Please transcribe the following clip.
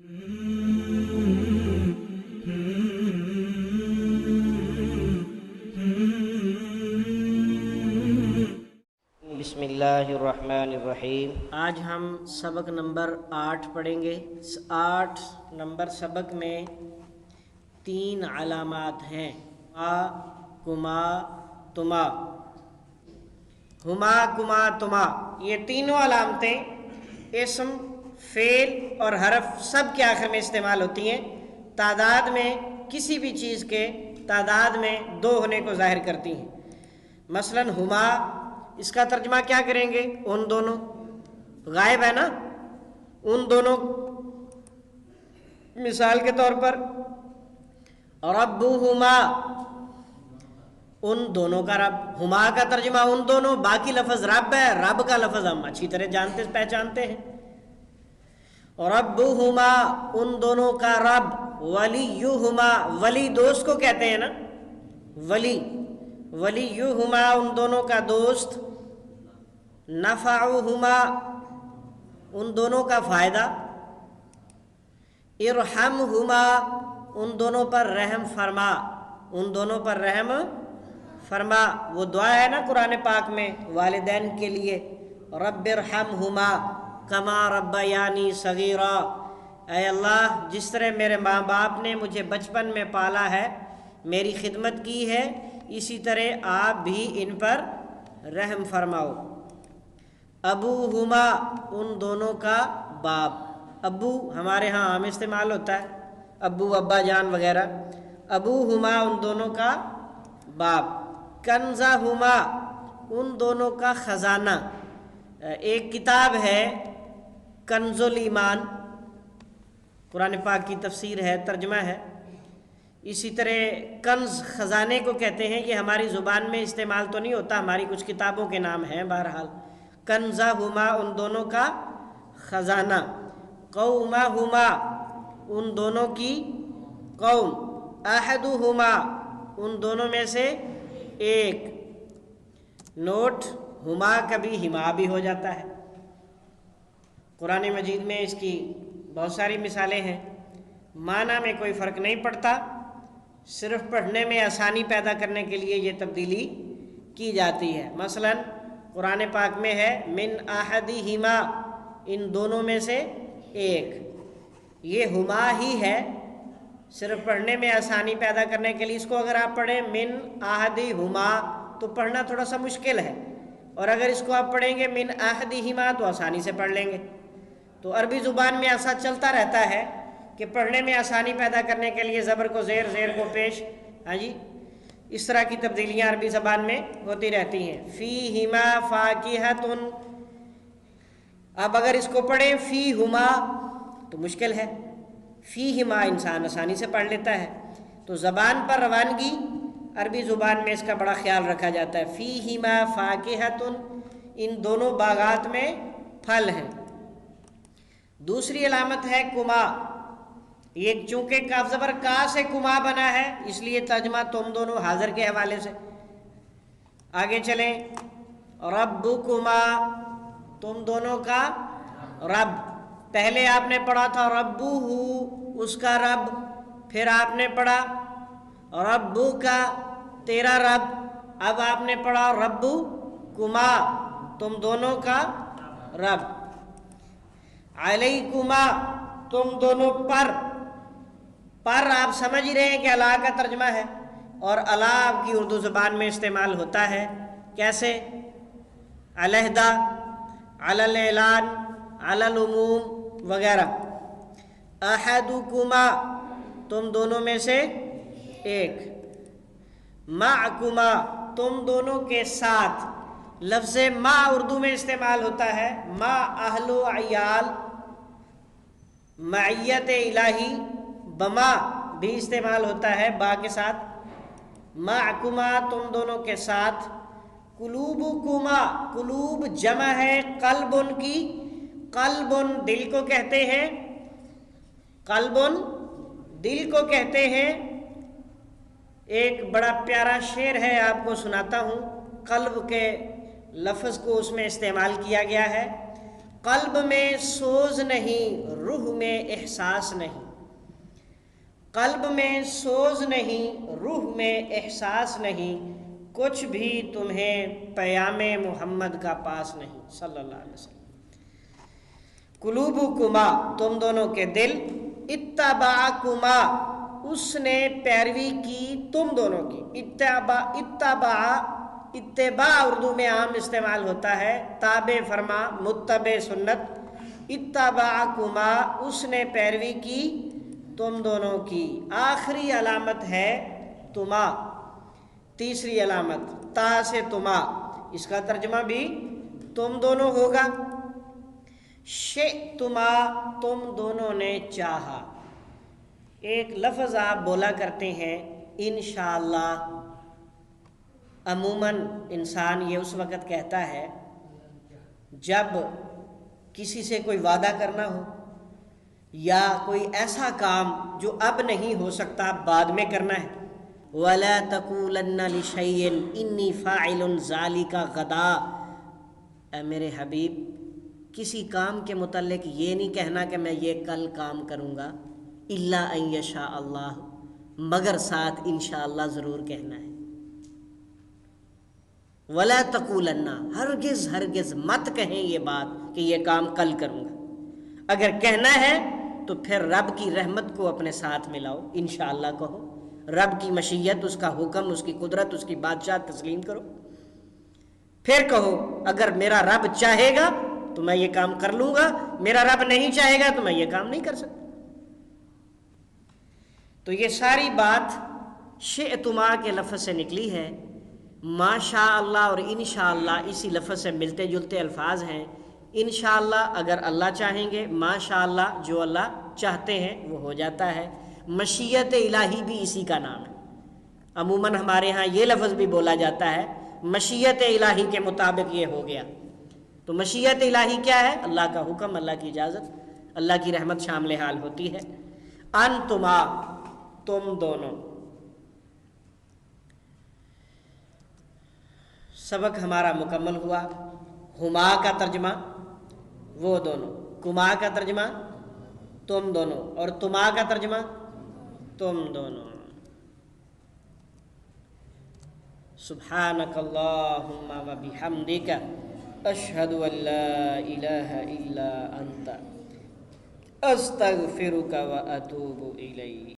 بسم اللہ الرحمن الرحیم۔ آج ہم سبق نمبر 8 پڑھیں گے۔ 8 نمبر سبق میں 3 علامات ہیں: آ، کما، تما۔ ہما، کما، تما، یہ تینوں علامتیں اسم، فعل اور حرف سب کے آخر میں استعمال ہوتی ہیں۔ تعداد میں کسی بھی چیز کے تعداد میں 2 ہونے کو ظاہر کرتی ہیں۔ مثلاً ہما، اس کا ترجمہ کیا کریں گے؟ ان دونوں، غائب ہے نا، ان دونوں۔ مثال کے طور پر ربہما، ان دونوں کا رب۔ ہما کا ترجمہ ان دونوں، باقی لفظ رب ہے۔ رب کا لفظ ہم اچھی طرح جانتے پہچانتے ہیں۔ ربہما، ان دونوں کا رب۔ ولیہما، ولی دوست کو کہتے ہیں نا، ولی۔ ولیہما، ان دونوں کا دوست۔ نفعہما، ان دونوں کا فائدہ۔ ارحمہما، ان دونوں پر رحم فرما، ان دونوں پر رحم فرما۔ وہ دعا ہے نا قرآن پاک میں والدین کے لیے، رب ارحمہما کما ربیانی صغیرا۔ اے اللہ، جس طرح میرے ماں باپ نے مجھے بچپن میں پالا ہے، میری خدمت کی ہے، اسی طرح آپ بھی ان پر رحم فرماؤ۔ ابوہما، ان دونوں کا باپ۔ ابو ہمارے ہاں عام استعمال ہوتا ہے، ابو، ابا جان وغیرہ۔ ابوہما، ان دونوں کا باپ۔ کنزہما، ان دونوں کا خزانہ۔ ایک کتاب ہے کنز الایمان، قرآن پاک کی تفسیر ہے، ترجمہ ہے۔ اسی طرح کنز خزانے کو کہتے ہیں۔ یہ ہماری زبان میں استعمال تو نہیں ہوتا، ہماری کچھ کتابوں کے نام ہیں بہرحال۔ کنزہما، ان دونوں کا خزانہ۔ قومہما، ان دونوں کی قوم۔ احدہما، ان دونوں میں سے ایک۔ نوٹ، ہما کبھی ہما بھی ہو جاتا ہے۔ قرآن مجید میں اس کی بہت ساری مثالیں ہیں۔ معنی میں کوئی فرق نہیں پڑتا، صرف پڑھنے میں آسانی پیدا کرنے کے لیے یہ تبدیلی کی جاتی ہے۔ مثلاً قرآن پاک میں ہے من احدہما، ان دونوں میں سے ایک۔ یہ ہما ہی ہے، صرف پڑھنے میں آسانی پیدا کرنے کے لیے۔ اس کو اگر آپ پڑھیں من احدہما تو پڑھنا تھوڑا سا مشکل ہے، اور اگر اس کو آپ پڑھیں گے من احدہما تو آسانی سے پڑھ لیں گے۔ تو عربی زبان میں ایسا چلتا رہتا ہے کہ پڑھنے میں آسانی پیدا کرنے کے لیے زبر کو زیر، زیر کو پیش، ہاں جی، اس طرح کی تبدیلیاں عربی زبان میں ہوتی رہتی ہیں۔ فیہما فاکہۃ، اب اگر اس کو پڑھیں فیہما تو مشکل ہے، فیہما انسان آسانی سے پڑھ لیتا ہے۔ تو زبان پر روانگی عربی زبان میں اس کا بڑا خیال رکھا جاتا ہے۔ فیہما فاکہۃ، ان دونوں باغات میں پھل ہیں۔ دوسری علامت ہے کما۔ یہ چونکہ کاف زبر کا سے کما بنا ہے، اس لیے ترجمہ تم دونوں حاضر کے حوالے سے۔ آگے چلیں، ربکما، تم دونوں کا رب۔ پہلے آپ نے پڑھا تھا ربہ، اس کا رب، پھر آپ نے پڑھا ربک، تیرا رب، اب آپ نے پڑھا ربکما، تم دونوں کا رب۔ علیکما، تم دونوں پر۔ پر آپ سمجھ ہی رہے ہیں کہ اللہ کا ترجمہ ہے، اور اللہ آپ کی اردو زبان میں استعمال ہوتا ہے کیسے؟ علیحدہ، علی الاعلان، علی العموم وغیرہ۔ احدکما، تم دونوں میں سے ایک۔ معکما، تم دونوں کے ساتھ۔ لفظ ما اردو میں استعمال ہوتا ہے، ما اہل و عیال، معیت الہی، بما بھی استعمال ہوتا ہے با کے ساتھ۔ معکما، تم دونوں کے ساتھ۔ قلوبکما، قلوب جمع ہے قلب کی۔ قلب دل کو کہتے ہیں، قلب دل کو کہتے ہیں۔ ایک بڑا پیارا شعر ہے، آپ کو سناتا ہوں۔ قلب کے لفظ کو اس میں استعمال کیا گیا ہے۔ قلب میں سوز نہیں، روح میں احساس نہیں، قلب میں سوز نہیں، روح میں احساس نہیں، کچھ بھی تمہیں پیام محمد کا پاس نہیں صلی اللہ علیہ وسلم۔ قلوبکما تم دونوں کے دل، اتبعکما اس نے پیروی کی تم دونوں کی، اتباع اردو میں عام استعمال ہوتا ہے تابع فرما، متبع سنت، اتبعکما اس نے پیروی کی تم دونوں کی۔ آخری علامت ہے تما، تیسری علامت تا سے تما، اس کا ترجمہ بھی تم دونوں ہوگا۔ شئتما تم دونوں نے چاہا، ایک لفظ آپ بولا کرتے ہیں انشاءاللہ، عموماً انسان یہ اس وقت کہتا ہے جب کسی سے کوئی وعدہ کرنا ہو یا کوئی ایسا کام جو اب نہیں ہو سکتا بعد میں کرنا ہے، وَلَا تَقُولَنَّ لِشَيْءٍ إِنِّي فَاعِلٌ ذَلِكَ غَدًا، اے میرے حبیب کسی کام کے متعلق یہ نہیں کہنا کہ میں یہ کل کام کروں گا، إِلَّا أَن يَشَاءَ اللَّهُ، مگر ساتھ انشاءاللہ ضرور کہنا ہے۔ وَلَا تَقُولَنَّ ہرگز ہرگز مت کہیں یہ بات کہ یہ کام کل کروں گا، اگر کہنا ہے تو پھر رب کی رحمت کو اپنے ساتھ ملاؤ، انشاءاللہ کہو، رب کی مشیت، اس کا حکم، اس کی قدرت، اس کی بادشاہ تسلیم کرو، پھر کہو اگر میرا رب چاہے گا تو میں یہ کام کر لوں گا، میرا رب نہیں چاہے گا تو میں یہ کام نہیں کر سکتا۔ تو یہ ساری بات شئتما کے لفظ سے نکلی ہے۔ ماشاء اللہ اور انشاءاللہ اسی لفظ سے ملتے جلتے الفاظ ہیں۔ انشاءاللہ اگر اللہ چاہیں گے، ماشاءاللہ جو اللہ چاہتے ہیں وہ ہو جاتا ہے۔ مشیت الہی بھی اسی کا نام ہے، عموماً ہمارے ہاں یہ لفظ بھی بولا جاتا ہے مشیت الہی کے مطابق یہ ہو گیا۔ تو مشیت الہی کیا ہے؟ اللہ کا حکم، اللہ کی اجازت، اللہ کی رحمت شامل حال ہوتی ہے۔ انتما تم دونوں، سبق ہمارا مکمل ہوا۔ ہما کا ترجمہ وہ دونوں، کما کا ترجمہ تم دونوں، اور تما کا ترجمہ تم دونوں۔ سبحانک اللہم و بحمدک، اشہد ان لا الہ الا انت، استغفرک و اتوب الیک۔